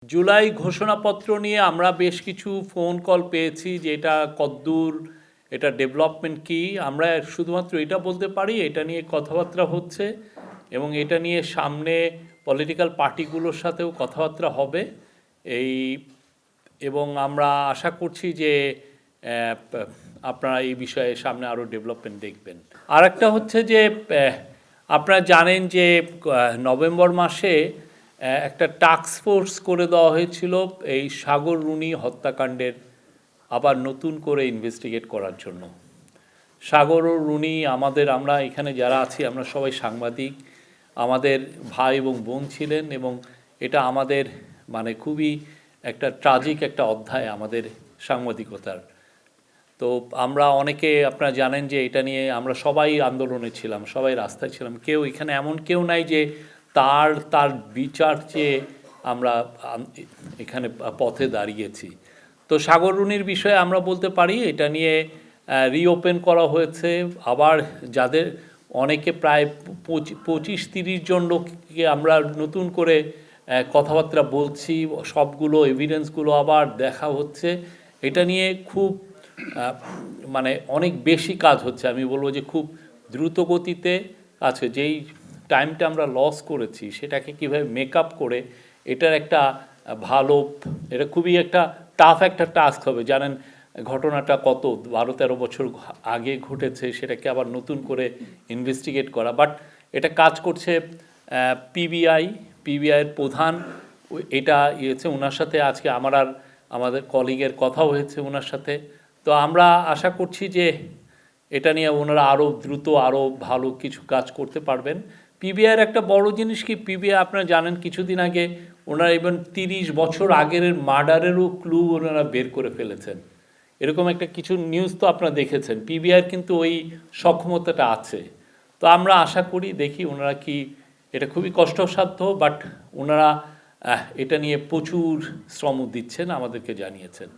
জুলাই ঘোষণাপত্র নিয়ে আমরা বেশ কিছু ফোন কল পেয়েছি যে এটা কদ্দূর, এটা ডেভেলপমেন্ট কি। আমরা শুধুমাত্র এটা বলতে পারি এটা নিয়ে কথাবার্তা হচ্ছে এবং এটা নিয়ে সামনে পলিটিক্যাল পার্টিগুলোর সাথেও কথাবার্তা হবে এই, এবং আমরা আশা করছি যে আপনারা এই বিষয়ে সামনে আরও ডেভেলপমেন্ট দেখবেন। আর একটা হচ্ছে যে আপনারা জানেন যে নভেম্বর মাসে একটা টাস্ক ফোর্স করে দেওয়া হয়েছিল এই সাগর রুনি হত্যাকাণ্ডের আবার নতুন করে ইনভেস্টিগেট করার জন্য। সাগর রুনি আমরা এখানে যারা আছি আমরা সবাই সাংবাদিক, আমাদের ভাই এবং বোন ছিলেন এবং এটা আমাদের মানে খুবই একটা ট্রাজিক একটা অধ্যায় আমাদের সাংবাদিকতার। তো আমরা অনেকে আপনারা জানেন যে এটা নিয়ে আমরা সবাই আন্দোলনে ছিলাম, সবাই রাস্তায় ছিলাম, কেউ এখানে এমন কেউ নাই যে তার বিচার চেয়ে আমরা এখানে পথে দাঁড়িয়েছি। তো সাগর রুনির বিষয়ে আমরা বলতে পারি এটা নিয়ে রিওপেন করা হয়েছে। আবার যাদের অনেকে প্রায় 25-30 জন লোককে আমরা নতুন করে কথাবার্তা বলছি, সবগুলো এভিডেন্সগুলো আবার দেখা হচ্ছে। এটা নিয়ে খুব মানে অনেক বেশি কাজ হচ্ছে, আমি বলবো যে খুব দ্রুত গতিতে আছে। যেই টাইমটা আমরা লস করেছি সেটাকে কীভাবে মেকআপ করে এটার একটা ভালো, এটা খুবই একটা টাফ একটা টাস্ক হবে। জানেন ঘটনাটা কত 12-13 বছর আগে ঘটেছে, সেটাকে আবার নতুন করে ইনভেস্টিগেট করা। বাট এটা কাজ করছে পিবিআইয়ের প্রধান, এটা ইয়েছে ওনার সাথে আজকে আমাদের কলিগের কথা হয়েছে ওনার সাথে। তো আমরা আশা করছি যে এটা নিয়ে ওনারা আরও দ্রুত আরও ভালো কিছু কাজ করতে পারবেন। পিবিআইয়ের একটা বড় জিনিস কি, পিবিআই আপনারা জানেন কিছুদিন আগে ওনারা ইভেন 30 বছর আগের মার্ডারেরও ক্লু ওনারা বের করে ফেলেছেন। এরকম একটা কিছু নিউজ তো আপনারা দেখেছেন। পিবিআইয়ের কিন্তু ওই সক্ষমতাটা আছে। তো আমরা আশা করি দেখি ওনারা কি, এটা খুবই কষ্টসাধ্য বাট ওনারা এটা নিয়ে প্রচুর শ্রম দিচ্ছেন, আমাদেরকে জানিয়েছেন।